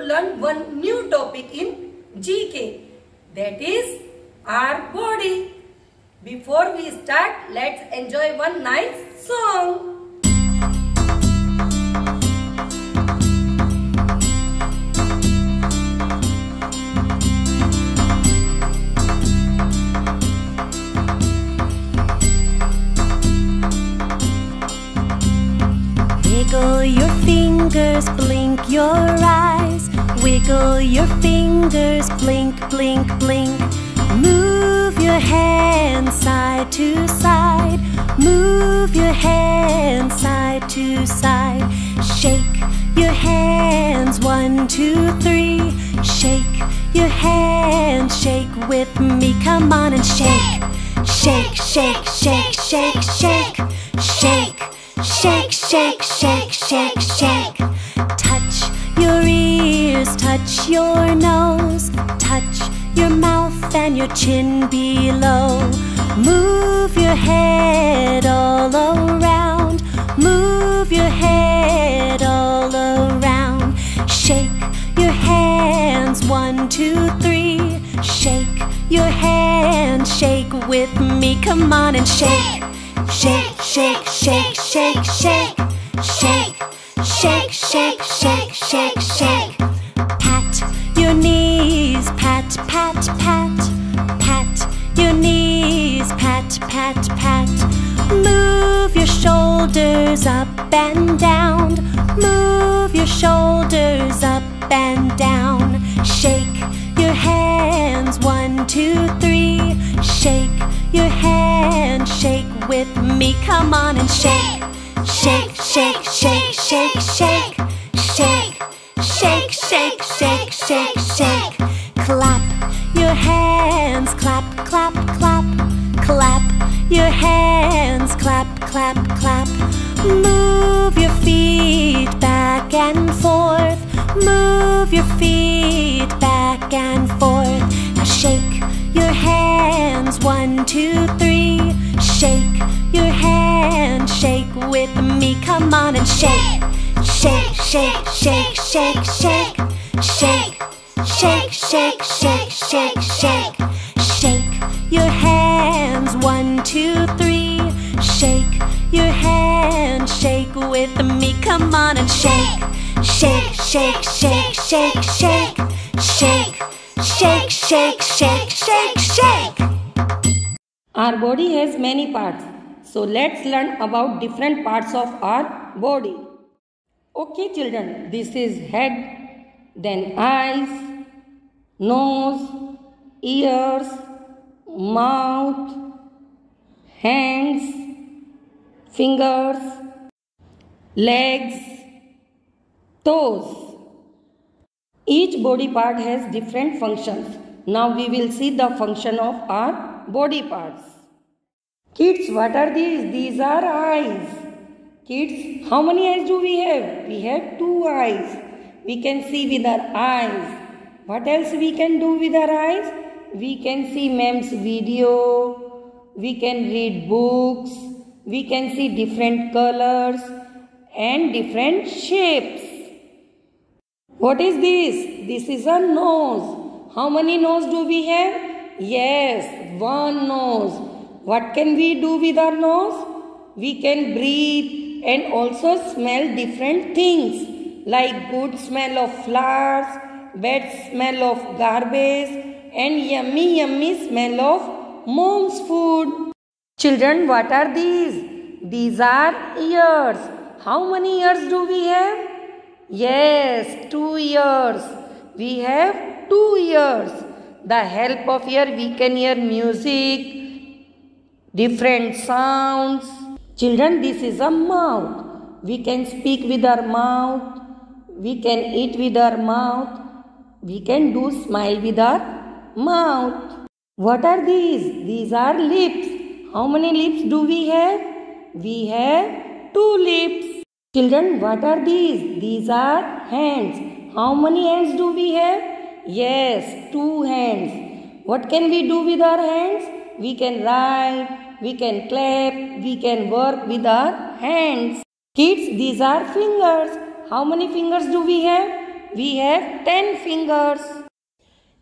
learn one new topic in GK, that is our body. Before we start, let's enjoy one nice song. Wiggle your fingers, blink your eyes. Wiggle your fingers, blink, blink, blink. Move your hands side to side. Move your hands side to side. Shake your hands, 1, 2, 3. Shake your hands, shake with me. Come on and shake. Shake, shake, shake, shake, shake. Shake. Shake, shake, shake, shake, shake. Touch your ears, touch your nose. Touch your mouth and your chin below. Move your head all around. Move your head all around. Shake your hands, 1, 2, 3. Shake your hands, shake with me. Come on and shake. Shake, shake, shake, shake, shake. Shake, shake, shake, shake, shake, shake. Pat your knees, pat, pat, pat. Pat your knees, pat, pat, pat. Move your shoulders up and down. Move your shoulders up and down. Shake your hands, 1, 2, 3. Shake your hands, shake with me. Come on and shake. Shake, shake, shake, shake, shake. Shake, shake, shake, shake, shake, shake. Clap your hands, clap, clap, clap. Clap your hands, clap, clap, clap. Move your feet back and forth. Move your feet back and forth. Now shake your hands, 1, 2, 3. Shake your hands, shake with me. Come on and shake. Shake, shake, shake, shake, shake. Shake, shake, shake, shake, shake, shake. Shake your hands, 1, 2, 3. Shake your hands, shake with me. Come on and shake. Shake, shake, shake, shake, shake. Shake, shake, shake, shake, shake, shake. Our body has many parts, so let's learn about different parts of our body. Okay children, this is head, then eyes, nose, ears, mouth, hands, fingers, legs, toes. Each body part has different functions. Now we will see the function of our body parts. Kids, what are these? These are eyes. Kids, how many eyes do we have? We have 2 eyes. We can see with our eyes. What else we can do with our eyes? We can see ma'am's video. We can read books. We can see different colors and different shapes. What is this? This is a nose. How many noses do we have? Yes, 1 nose. What can we do with our nose? We can breathe and also smell different things like good smell of flowers, bad smell of garbage and yummy yummy smell of mom's food. Children, what are these? These are ears. How many ears do we have? Yes, 2 ears. We have 2 ears. The help of ear we can hear music, different sounds. Children, this is a mouth. We can speak with our mouth. We can eat with our mouth. We can do smile with our mouth. What are these? These are lips. How many lips do we have? We have 2 lips. Children, what are these? These are hands. How many hands do we have? Yes, 2 hands. What can we do with our hands? We can write, we can clap, we can work with our hands. Kids, these are fingers. How many fingers do we have? we have 10 fingers.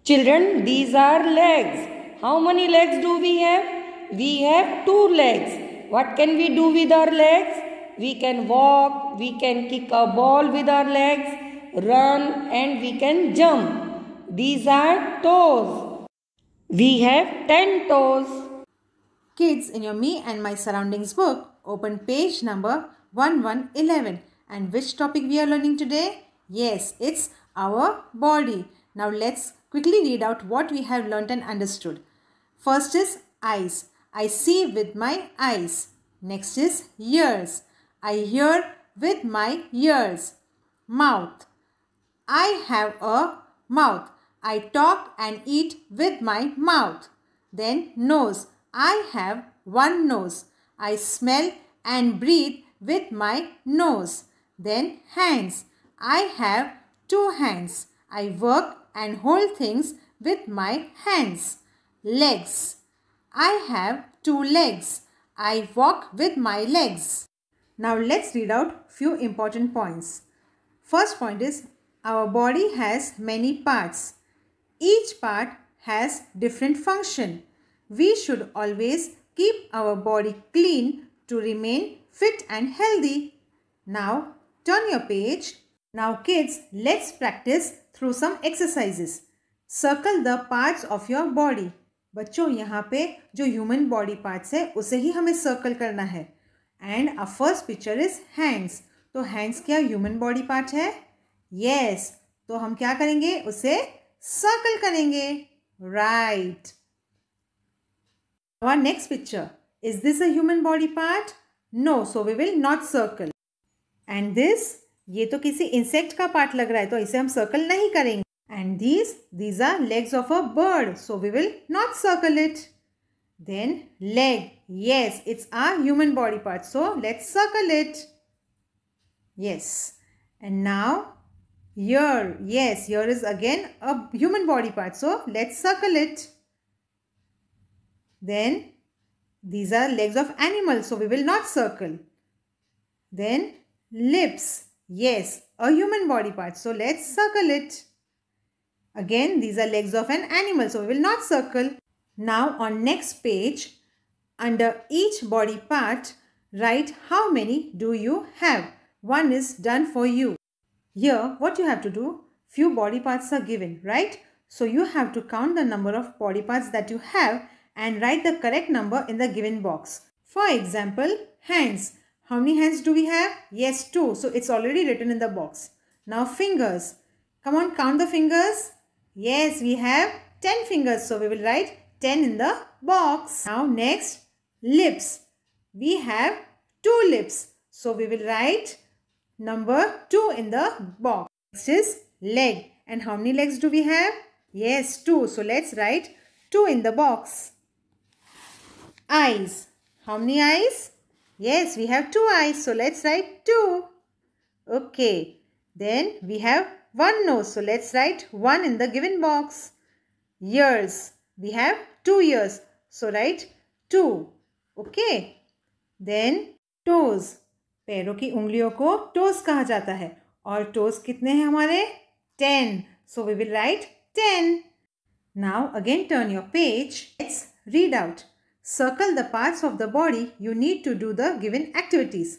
Children, these are legs. How many legs do we have? We have 2 legs. What can we do with our legs? We can walk, we can kick a ball with our legs, run, and we can jump. These are toes. We have 10 toes. Kids, in your Me and My Surroundings book, open page number 1111. And which topic we are learning today? Yes, it's our body. Now let's quickly read out what we have learnt and understood. First is eyes. I see with my eyes. Next is ears. I hear with my ears. Mouth. I have a mouth. I talk and eat with my mouth. Then nose. I have one nose. I smell and breathe with my nose. Then hands. I have 2 hands. I work and hold things with my hands. Legs. I have 2 legs. I walk with my legs. Now let's read out few important points. First point is our body has many parts. Each part has different function. We should always keep our body clean to remain fit and healthy. Now turn your page. Now kids, let's practice through some exercises. Circle the parts of your body. बच्चों यहाँ पे जो human body parts है उसे ही हमें circle करना है. And a first picture is hands. तो हैंड्स क्या ह्यूमन बॉडी पार्ट है? यस. तो हम क्या करेंगे? उसे सर्कल करेंगे. Right. Our next picture. Is this a human body part? No. So we will not circle. And this? ये तो किसी इंसेक्ट का पार्ट लग रहा है तो इसे हम सर्कल नहीं करेंगे. And these are legs of a bird. So we will not circle it. Then leg. Yes, it's our human body part. So let's circle it. Yes. And now ear. Yes, ear is again a human body part. So let's circle it. Then these are legs of animals. So we will not circle. Then lips. Yes, a human body part. So let's circle it. Again, these are legs of an animal. So we will not circle. Now on next page, under each body part, write how many do you have. One is done for you. Here, what you have to do, few body parts are given, right? So you have to count the number of body parts that you have and write the correct number in the given box. For example, hands. How many hands do we have? Yes, 2. So it's already written in the box. Now fingers. Come on, count the fingers. Yes, we have 10 fingers. So we will write 10 in the box. Now next, lips. We have 2 lips. So we will write number 2 in the box. Next is leg. And how many legs do we have? Yes, 2. So let's write 2 in the box. Eyes. How many eyes? Yes, we have 2 eyes. So let's write 2. Okay. Then we have 1 nose. So let's write 1 in the given box. Ears. We have 2 ears. So write 2. Okay. Then toes. पैरों की उंगलियों को toes कहा जाता है. और toes कितने हैं हमारे? 10. So we will write 10. Now again turn your page. Let's read out. Circle the parts of the body you need to do the given activities.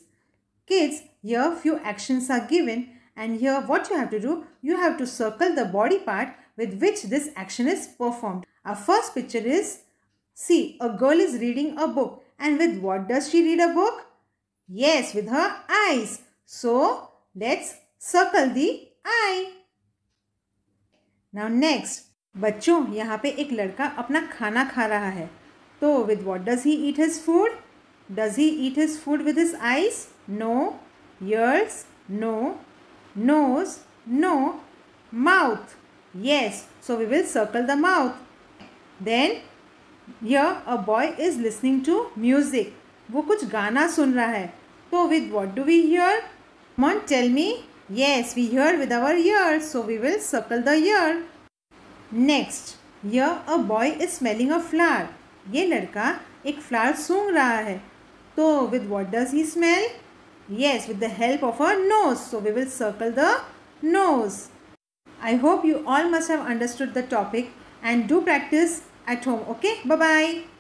Kids, here few actions are given and here what you have to do, you have to circle the body part with which this action is performed. Our first picture is, see, a girl is reading a book. And with what does she read a book? Yes, with her eyes. So, let's circle the eye. Now next, बच्चों यहाँ पे एक लड़का अपना खाना खा रहा है. तो with what does he eat his food? Does he eat his food with his eyes? No. Ears? No. Nose? No. Mouth? Yes. So we will circle the mouth. Then here a boy is listening to music. वो कुछ गाना सुन रहा है. तो with what do we hear? Come on, tell me. Yes, we hear with our ears. So we will circle the ear. Next, here a boy is smelling a flower. ये लड़का एक flower सूंघ रहा है. तो with what does he smell? Yes, with the help of a nose. So we will circle the nose. I hope you all must have understood the topic and do practice at home. Okay, bye-bye.